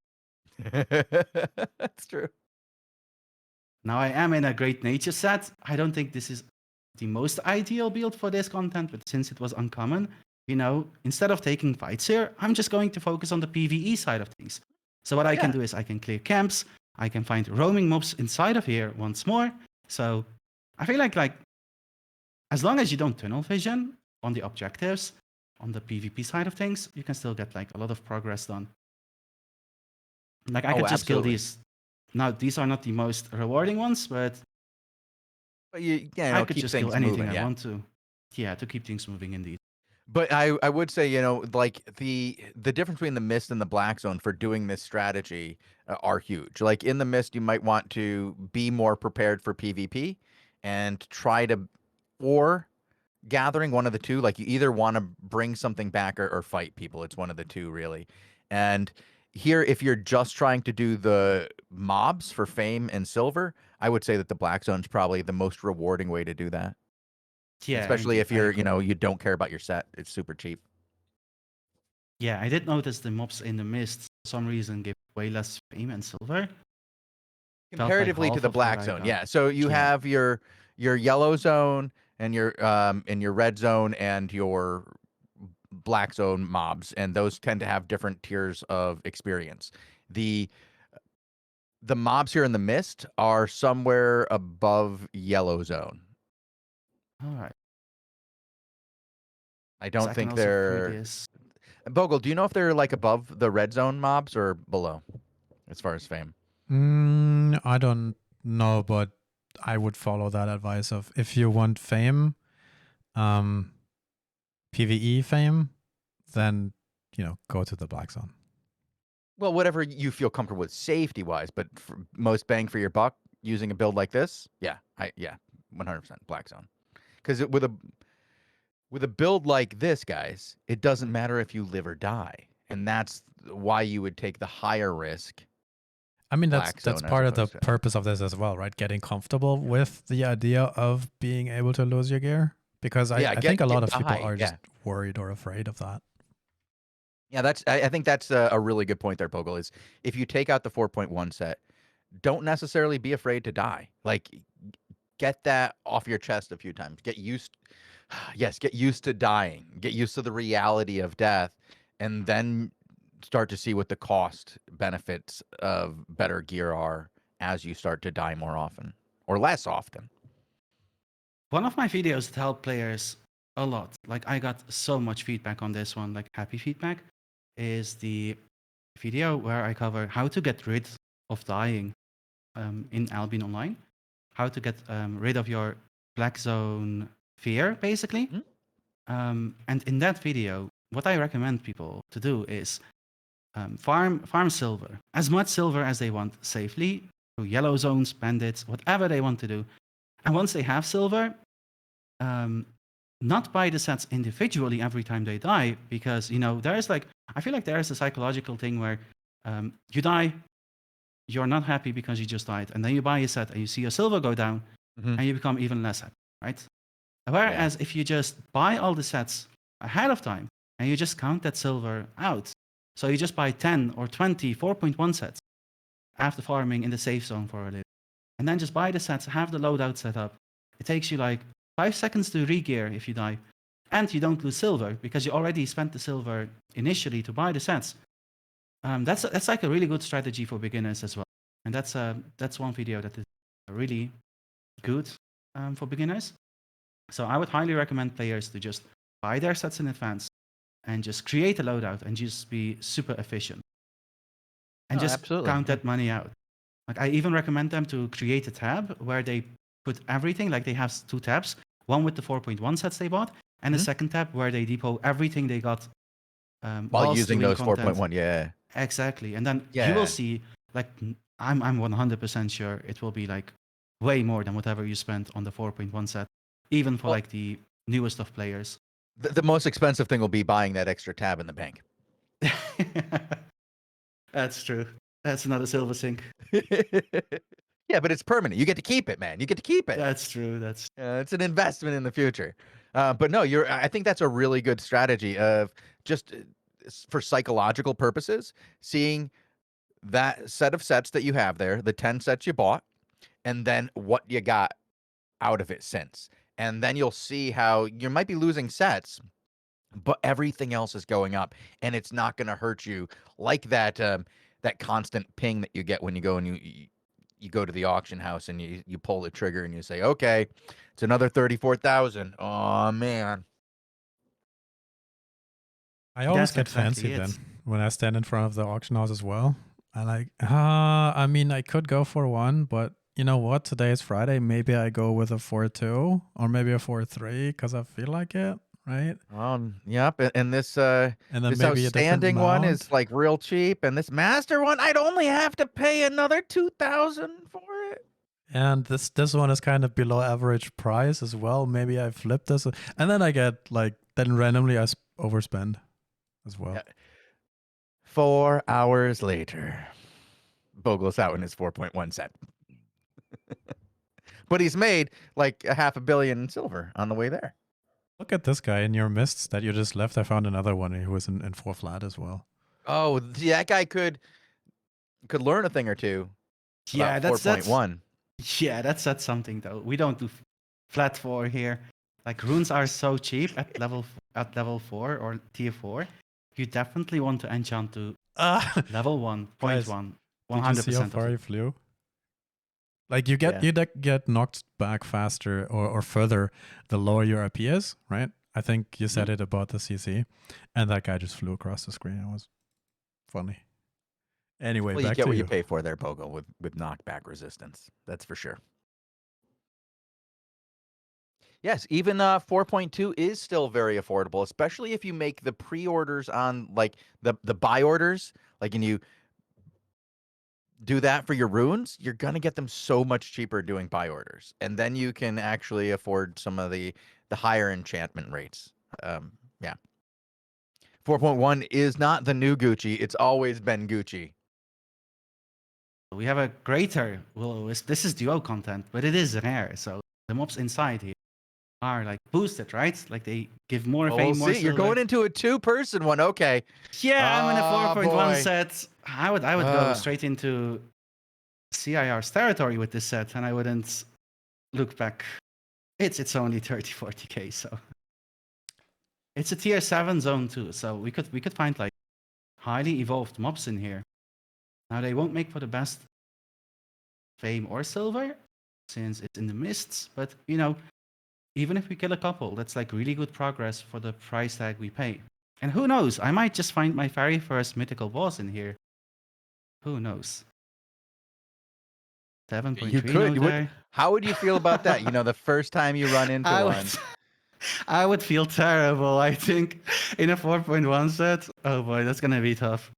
That's true. Now I am in a great nature set. I don't think this is the most ideal build for this content, but since it was uncommon, instead of taking fights here, I'm just going to focus on the PvE side of things. So what I can do is I can clear camps, I can find roaming mobs inside of here once more. So I feel like as long as you don't tunnel vision on the objectives, on the PvP side of things, you can still get like a lot of progress done. Like I could just kill absolutely. these. Now these are not the most rewarding ones, but I could keep just things kill anything moving, I want to. Yeah, to keep things moving indeed. But I would say, like the difference between the Mist and the Black Zone for doing this strategy are huge. Like in the Mist, you might want to be more prepared for PvP and try to, or Gathering, one of the two. Like you either want to bring something back or fight people. It's one of the two, really. And here, if you're just trying to do the mobs for fame and silver, I would say that the Black Zone's probably the most rewarding way to do that. Yeah, Especially indeed, if I you're, agree. you don't care about your set. It's super cheap. Yeah, I did notice the mobs in the mist for some reason give way less fame and silver. Comparatively to half the of what Black I Zone, got. yeah. So you Yeah. have your yellow zone and your red zone and your Black Zone mobs, and those tend to have different tiers of experience. The mobs here in the Mist are somewhere above yellow zone. All right. I So don't I can think also free they're this. Bogul, do you know if they're like above the red zone mobs or below as far as fame? I don't know, but I would follow that advice of if you want fame, PvE fame, then go to the Black Zone. Well, whatever you feel comfortable with safety wise, but for most bang for your buck using a build like this, 100% Black Zone. Because with a build like this, guys, it doesn't matter if you live or die, and that's why you would take the higher risk. I mean, that's Black Zone as part of the opposed to- purpose of this as well, right? Getting comfortable with the idea of being able to lose your gear, because I think a lot of people are just worried or afraid of that. Yeah, I think that's a really good point there, Bogul, is if you take out the 4.1 set, don't necessarily be afraid to die. Like, get that off your chest a few times. Get used, yes, get used to dying. Get used to the reality of death, and then start to see what the cost benefits of better gear are as you start to die more often or less often. One of my videos that helped players a lot, like I got so much feedback on this one, like happy feedback, is the video where I cover how to get rid of dying in Albion Online, how to get rid of your black zone fear, basically. And in that video, what I recommend people to do is farm silver, as much silver as they want safely, through yellow zones, bandits, whatever they want to do. And once they have silver, not buy the sets individually every time they die, because there's like, I feel like there's a psychological thing where you die, you're not happy because you just died, and then you buy a set and you see your silver go down, and you become even less happy, right? Whereas if you just buy all the sets ahead of time and you just count that silver out, so you just buy 10 or 20 4.1 sets after farming in the safe zone for a little, and then just buy the sets, have the loadout set up. It takes you like 5 seconds to re-gear if you die, and you don't lose silver because you already spent the silver initially to buy the sets. That's like a really good strategy for beginners as well, and that's one video that is really good for beginners. So I would highly recommend players to just buy their sets in advance and just create a loadout and just be super efficient and just absolutely. count that money out. Like I even recommend them to create a tab where they put everything, like they have 2 tabs, one with the 4.1 sets they bought, and a second tab where they depot everything they got while using those content. 4.1. Yeah, exactly. And then you will see, like, I'm 100% sure it will be like way more than whatever you spent on the 4.1 set, even for like the newest of players. The most expensive thing will be buying that extra tab in the bank. That's true. That's another silver sink. Yeah, but it's permanent. You get to keep it, man. You get to keep it. That's true. It's an investment in the future. But no, I think that's a really good strategy of just for psychological purposes, seeing that set of sets that you have there, the 10 sets you bought, and then what you got out of it since. And then you'll see how you might be losing sets, but everything else is going up, and it's not going to hurt you like that that constant ping that you get when you go and you go to the auction house and you pull the trigger and you say, okay, it's another 34,000. Oh man. I always That's get exactly fancy it. then when I stand in front of the auction house as well. I like, I mean, I could go for one, but you know what? Today is Friday. Maybe I go with a 4-2 or maybe a 4-3 because I feel like it, right? Yep. And this And then this maybe a different outstanding one mount. is like real cheap, and this master one, I'd only have to pay another 2,000 for it. And this one is kind of below average price as well. Maybe I flip this, and then I get like then randomly I overspend as well. Yeah. 4 hours later, Bogul's out in his 4.1 set. But he's made like $500 million in silver on the way there. Look at this guy in your mists that you just left. I found another one who was in 4 flat as well. Oh, that guy could learn a thing or two. Yeah, about that's 4.1. Yeah, that's something though. We don't do flat 4 here. Like runes are so cheap at level 4 or tier 4. You definitely want to enchant to level 1.1. Guys, 100% did you see how far he flew? Like you get knocked back faster or further the lower your IP is, right? I think you said it about the CC, and that guy just flew across the screen. It was funny. Anyway, Well, you back get to what you. you pay for there, Bogul, with knockback resistance. That's for sure. Yes, even 4.2 is still very affordable, especially if you make the pre-orders on like the buy orders, like, and you do that for your runes, you're gonna get them so much cheaper doing buy orders, and then you can actually afford some of the higher enchantment rates. Yeah, 4.1 is not the new Gucci; it's always been Gucci. We have a greater. Well, this is duo content, but it is rare. So the mobs inside here are like boosted, right? Like they give more Well, fame, we'll more see. You're silver. going into a 2-person one, okay? Yeah, I'm in a 4.1 boy. set. I would go straight into CIR's territory with this set, and I wouldn't look back. It's only 30-40k, so it's a tier 7 zone too. So we could find like highly evolved mobs in here. Now they won't make for the best fame or silver, since it's in the mists. But you know, even if we kill a couple, that's like really good progress for the price tag we pay. And who knows? I might just find my very first mythical boss in here. Who knows? 7.3 You could. no die. How would you feel about that? You know, the first time you run into I one. would, I would feel terrible, I think, in a 4.1 set. Oh boy, that's gonna be tough.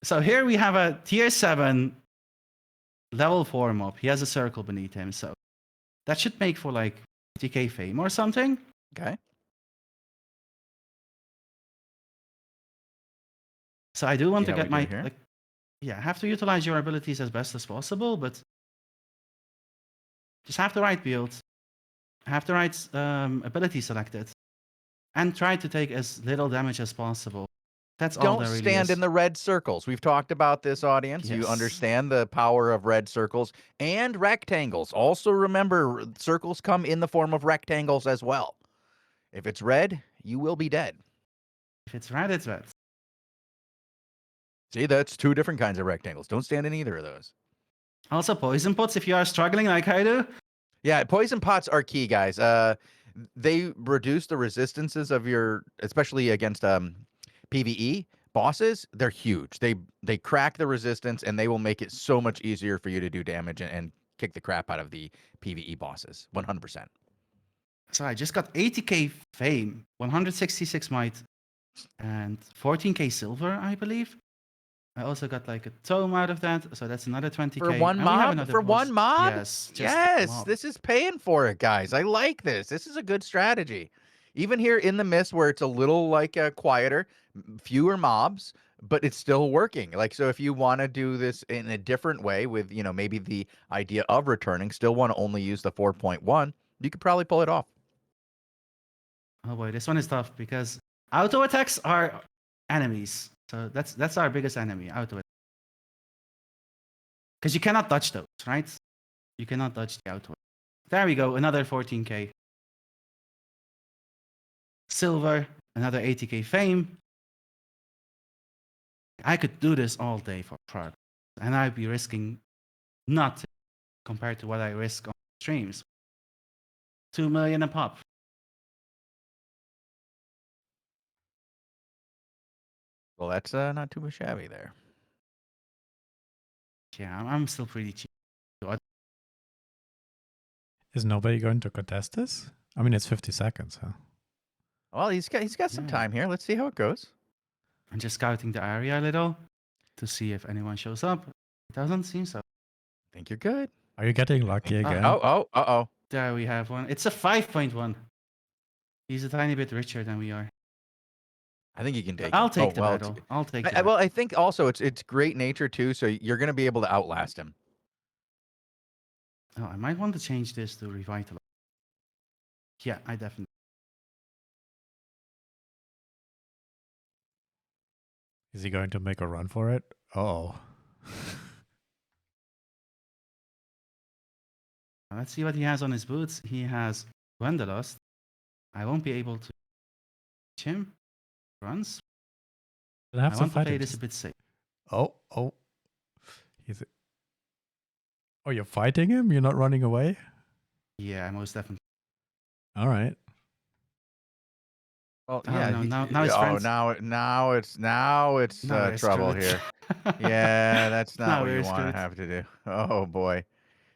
So here we have a tier 7 level 4 mob. He has a circle beneath him, so that should make for like 50k fame or something. Okay. So I do want See to how get we my do here? like, yeah, have to utilize your abilities as best as possible, but just have the right build, have the right ability selected, and try to take as little damage as possible. That's all Don't there really stand is. in the red circles. We've talked about this, audience. You Yes. understand the power of red circles and rectangles. Also remember, circles come in the form of rectangles as well. If it's red, you will be dead. If it's red, it's red. See, that's two different kinds of rectangles. Don't stand in either of those. Also, poison pots if you are struggling like I do. Yeah, poison pots are key, guys. They reduce the resistances of your, especially against PvE bosses. They're huge. They crack the resistance, and they will make it so much easier for you to do damage and kick the crap out of the PvE bosses. 100%. So I just got 80k fame, 166 might, and 14k silver, I believe. I also got like a tome out of that, so that's another 20k. For one And we have mob? another For boss. one mob? Yes. Just Yes, mob. this is paying for it, guys. I like this. This is a good strategy. Even here in the mist, where it's a little like quieter, fewer mobs, but it's still working. Like, so if you want to do this in a different way with, you know, maybe the idea of returning, still want to only use the 4.1, you could probably pull it off. Oh boy, this one is tough because auto attacks are enemies. So that's our biggest enemy, auto attacks. Because you cannot dodge those, right? You cannot dodge the auto. There we go, another 14k. Silver, another 80k fame. I could do this all day for progress, and I'd be risking nothing compared to what I risk on streams. 2 million a pop. Well, that's not too shabby there. Yeah, I'm still pretty cheap. Is nobody going to contest this? I mean, it's 50 seconds, huh? Well, he's got some Yeah. time here. Let's see how it goes. I'm just scouting the area a little to see if anyone shows up. It doesn't seem so. I think you're good. Are you getting lucky again? Oh. There we have one. It's a 5.1. He's a tiny bit richer than we are. I think you can take I'll him. take the well, battle. I'll take the battle. Well, I think also it's great nature too, so you're going to be able to outlast him. Oh, I might want to change this to revitalize. Yeah, I definitely. Is he going to make a run for it? Oh. Let's see what he has on his boots. He has Wanderlust. I won't be able to reach him. Runs. Then have I to want to fight play him. this a bit safe. Oh. He's. Oh, you're fighting him? You're not running away? Yeah, most definitely. All right. Well, Oh, yeah. no, now his friends- now it's Now we're trouble screwed. here. Yeah, that's not Now what you we're want to screwed. have to do. Oh boy.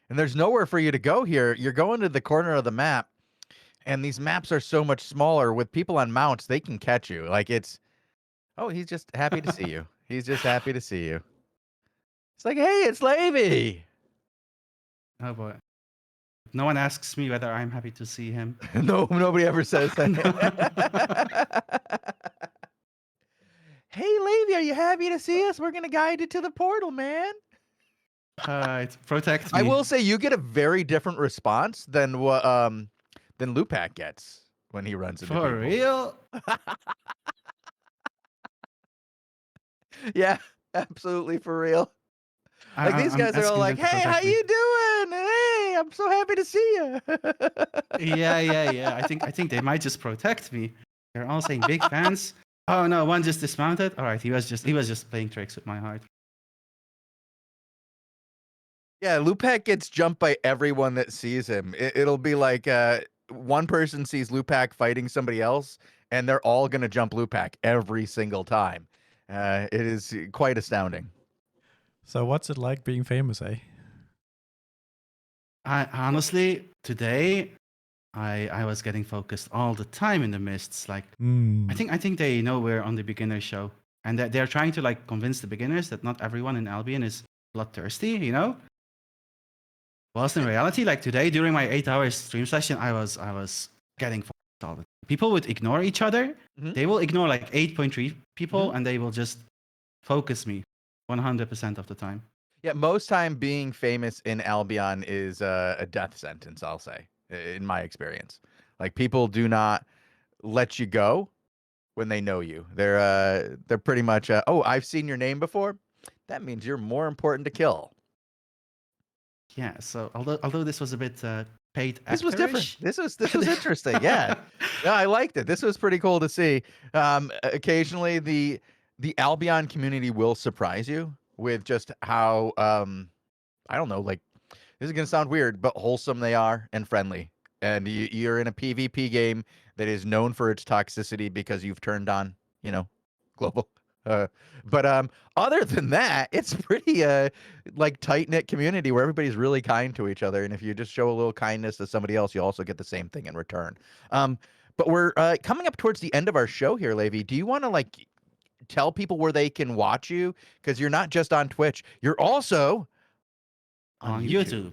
And there's nowhere for you to go here. You're going to the corner of the map, and these maps are so much smaller. With people on mounts, they can catch you. Like it's. Oh, he's just happy to see you. He's just happy to see you. It's like, hey, it's Leyvi. Oh boy. No one asks me whether I'm happy to see him. No, nobody ever says that. Hey, Leyvi, are you happy to see us? We're gonna guide you to the portal, man. Protect me. I will say you get a very different response than what than Lupak gets when he runs into For people. real? Yeah, absolutely for real. Like these I'm guys are all asking them like, to "Hey, how protect me. you doing? Hey, I'm so happy to see you." Yeah. I think they might just protect me. They're all saying big fans. Oh no, one just dismounted. All right, he was just playing tricks with my heart. Yeah, Lupak gets jumped by everyone that sees him. It'll be like one person sees Lupak fighting somebody else, and they're all gonna jump Lupak every single time. It is quite astounding. So what's it like being famous, eh? I honestly today I was getting focused all the time in the mists. Like Mm. I think they know we're on the beginner show, and that they're trying to like convince the beginners that not everyone in Albion is bloodthirsty. You know. Whilst in reality, like today during my 8 hours stream session, I was getting focused all the time. People would ignore each other. Mhm. They will ignore like 8.3 people, Mhm. and they will just focus me 100% of the time. Yeah, most time being famous in Albion is a death sentence, I'll say, in my experience. Like people do not let you go when they know you. They're pretty much oh, I've seen your name before. That means you're more important to kill. Yeah. So although this was a bit paid This was different. actorish. This was interesting. Yeah. Yeah, I liked it. This was pretty cool to see. Occasionally the Albion community will surprise you with just how I don't know, like this is gonna sound weird, but wholesome they are and friendly. And you're in a PvP game that is known for its toxicity because you've turned on, you know, global. Uh, but other than that, it's pretty like tight knit community where everybody's really kind to each other, and if you just show a little kindness to somebody else, you also get the same thing in return. But we're coming up towards the end of our show here, Leyvi. Do you want to like tell people where they can watch you? Because you're not just on Twitch, you're also on On YouTube. YouTube.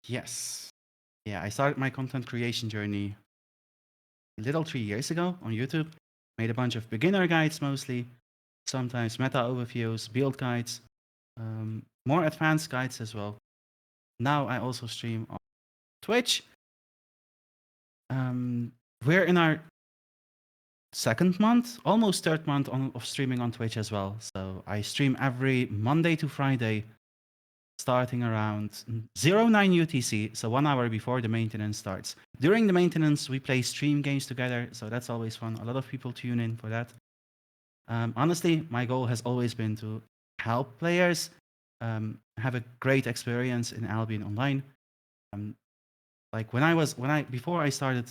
Yes. Yeah, I started my content creation journey a little 3 years ago on YouTube. Made a bunch of beginner guides mostly, sometimes meta overviews, build guides, more advanced guides as well. Now I also stream on Twitch. We're in our second month, almost third month of streaming on Twitch as well. So I stream every Monday to Friday, starting around 09 UTC, so 1 hour before the maintenance starts. During the maintenance, we play stream games together, so that's always fun. A lot of people tune in for that. Honestly, my goal has always been to help players have a great experience in Albion Online. Like before I started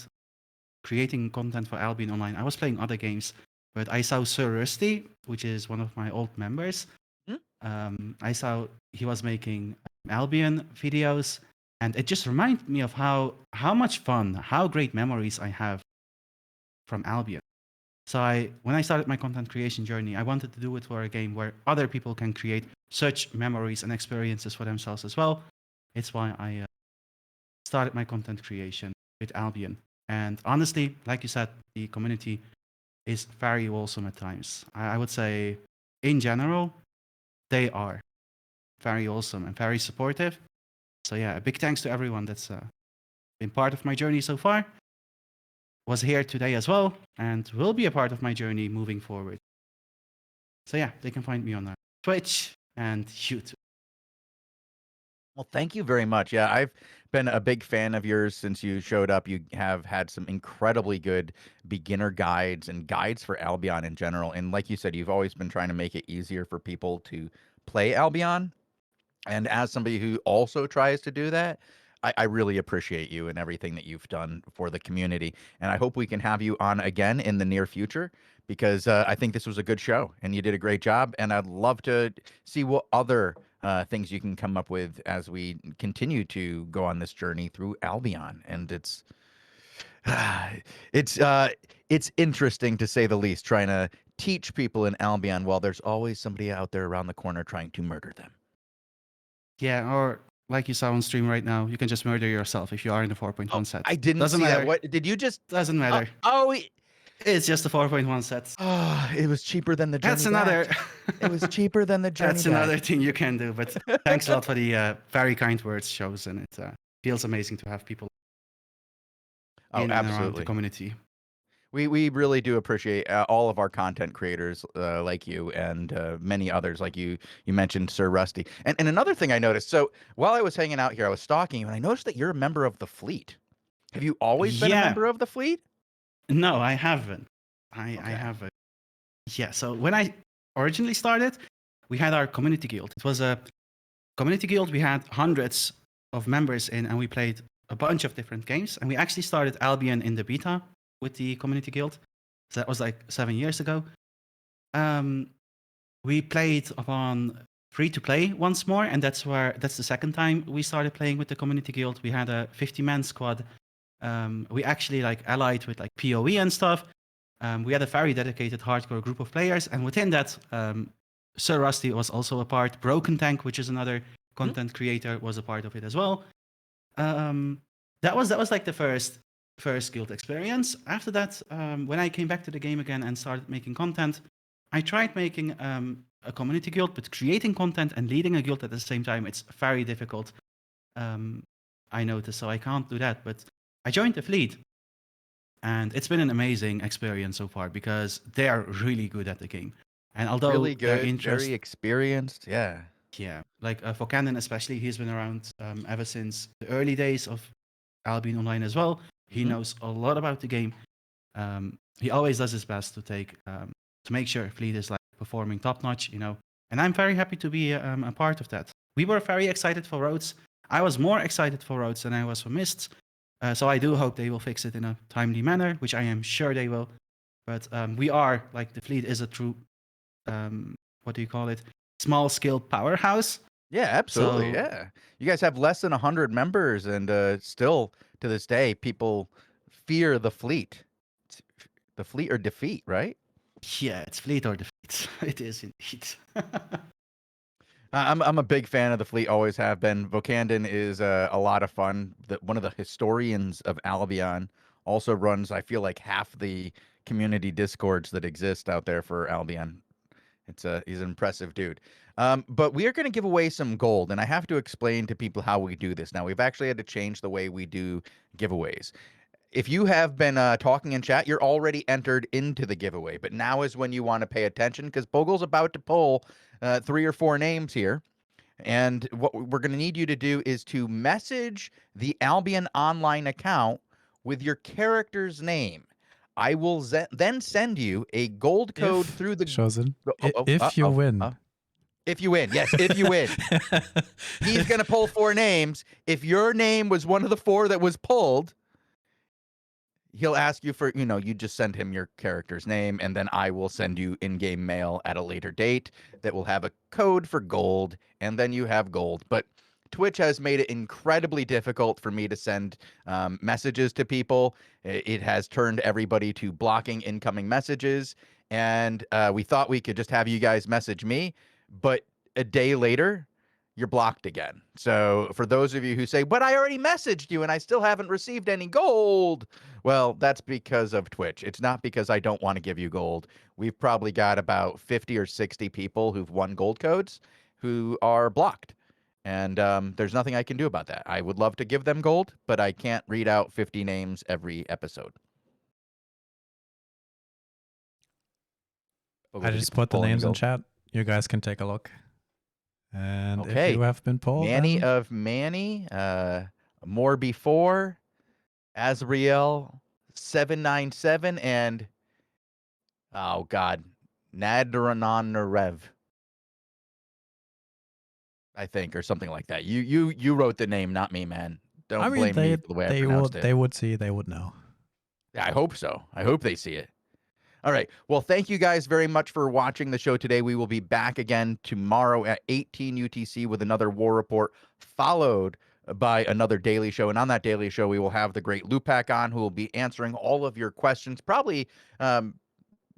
creating content for Albion Online, I was playing other games, but I saw Sir Rusty, which is one of my old members. I saw he was making Albion videos, and it just reminded me of how much fun, how great memories I have from Albion. So when I started my content creation journey, I wanted to do it for a game where other people can create such memories and experiences for themselves as well. It's why I started my content creation with Albion. And honestly, like you said, the community is very wholesome at times. I would say, in general, they are very awesome and very supportive. So yeah, a big thanks to everyone that's been part of my journey so far, was here today as well, and will be a part of my journey moving forward. So yeah, they can find me on Twitch and YouTube. Well, thank you very much. Yeah, I've been a big fan of yours since you showed up. You have had some incredibly good beginner guides and guides for Albion in general. And like you said, you've always been trying to make it easier for people to play Albion. And as somebody who also tries to do that, I really appreciate you and everything that you've done for the community. And I hope we can have you on again in the near future because I think this was a good show and you did a great job. And I'd love to see what other things you can come up with as we continue to go on this journey through Albion. And it's it's interesting to say the least, trying to teach people in Albion while there's always somebody out there around the corner trying to murder them. Yeah, or like you saw on stream right now, you can just murder yourself if you are in the 4.1 set. I didn't Doesn't see matter. that. What did you just? Doesn't matter. It's It's just a 4.1 set. it was cheaper than the journey. That's another. back. It was cheaper than the journey. That's back. another thing you can do. But thanks a lot for the very kind words, Shozen. It feels amazing to have people Oh, in and around the absolutely. community. We really do appreciate all of our content creators like you and many others like you mentioned Sir Rusty. And another thing I noticed, so while I was hanging out here, I was stalking you and I noticed that you're a member of the fleet. Have you always been a Yeah. member of the fleet? No, I haven't. I Okay. haven't. Yeah. So when I originally started, we had our community guild. It was a community guild. We had hundreds of members in, and we played a bunch of different games. And we actually started Albion in the beta with the community guild. So that was like 7 years ago. We played upon free to play once more, and that's the second time we started playing with the community guild. We had a 50-man squad. We actually like allied with like PoE and stuff. We had a very dedicated hardcore group of players, and within that, Sir Rusty was also a part. Broken Tank, which is another content creator, was a part of it as well. That was like the first guild experience. After that, when I came back to the game again and started making content, I tried making a community guild, but creating content and leading a guild at the same time, it's very difficult. I noticed, so I can't do that. But I joined the fleet, and it's been an amazing experience so far because they are really good at the game. And although Really their good, interest, very experienced. Yeah. yeah, like for Camden especially, he's been around ever since the early days of Albion Online as well. He knows a lot about the game. He always does his best to make sure Fleet is like performing top notch, And I'm very happy to be a part of that. We were very excited for Roads. I was more excited for Roads than I was for Mists. So I do hope they will fix it in a timely manner, which I am sure they will. But we are like the Fleet is a true, what do you call it? Small scale powerhouse. Yeah, absolutely. So- Yeah. You guys have less than 100 members, and still to this day, people fear the fleet. It's the fleet or defeat, right? Yeah, it's Fleet or defeat. It is indeed. I'm a big fan of the fleet, always have been. Vokandon is a lot of fun. One of the historians of Albion also runs, I feel like, half the community discords that exist out there for Albion. He's an impressive dude. But we are going to give away some gold, and I have to explain to people how we do this. Now, we've actually had to change the way we do giveaways. If you have been talking in chat, you're already entered into the giveaway. But now is when you want to pay attention because Bogul's about to pull 3 or 4 names here. And what we're going to need you to do is to message the Albion Online account with your character's name. I will then send you a gold code through the Shozen. Oh, If you win. If you win, yes, if you win. He's going to pull 4 names. If your name was one of the 4 that was pulled, he'll ask you for, you just send him your character's name, and then I will send you in-game mail at a later date that will have a code for gold, and then you have gold. But Twitch has made it incredibly difficult for me to send messages to people. It has turned everybody to blocking incoming messages, and we thought we could just have you guys message me, but a day later, you're blocked again. So for those of you who say, but I already messaged you and I still haven't received any gold, well, that's because of Twitch. It's not because I don't want to give you gold. We've probably got about 50 or 60 people who've won gold codes who are blocked. And there's nothing I can do about that. I would love to give them gold, but I can't read out 50 names every episode. I just put the names in chat. You guys can take a look. And Okay. if you have been pulled, Manny then... of Manny, more before, Azriel 797, and oh god, Nadranarev, I think, or something like that. You wrote the name, not me, man. Don't blame me for the way I pronounced it. They would see, they would know. Yeah, I hope so. I hope they see it. All right. Well, thank you guys very much for watching the show today. We will be back again tomorrow at 18 UTC with another war report, followed by another daily show. And on that daily show, we will have the great Lupac on, who will be answering all of your questions, probably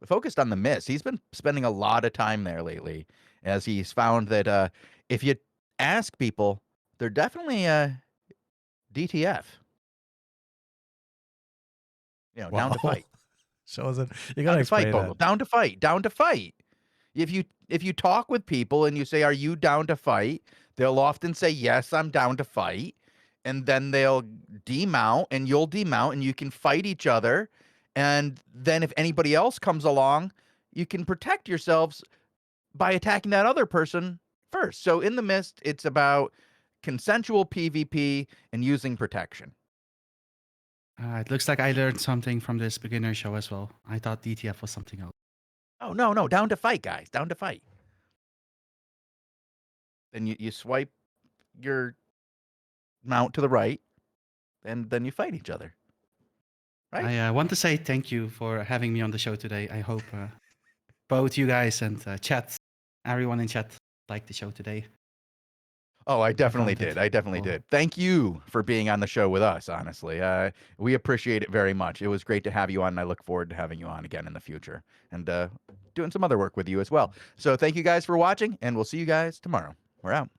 focused on the Mist. He's been spending a lot of time there lately, as he's found that if you ask people, they're definitely DTF. Down to fight. Shozen, you gotta explain that. Down to fight. Down to fight. If you talk with people and you say, "Are you down to fight?" They'll often say, "Yes, I'm down to fight," and then they'll demount, and you'll demount, and you can fight each other, And then if anybody else comes along, you can protect yourselves by attacking that other person first. So in the Mist, it's about consensual PvP and using protection. It looks like I learned something from this beginner show as well. I thought DTF was something else. Oh, no, down to fight, guys, down to fight. Then you swipe your mount to the right, and then you fight each other. Right? I want to say thank you for having me on the show today. I hope both you guys and chat, everyone in chat, liked the show today. Oh, I definitely found it did. I definitely cool. did. Thank you for being on the show with us, honestly. We appreciate it very much. It was great to have you on, and I look forward to having you on again in the future and doing some other work with you as well. So thank you guys for watching, and we'll see you guys tomorrow. We're out.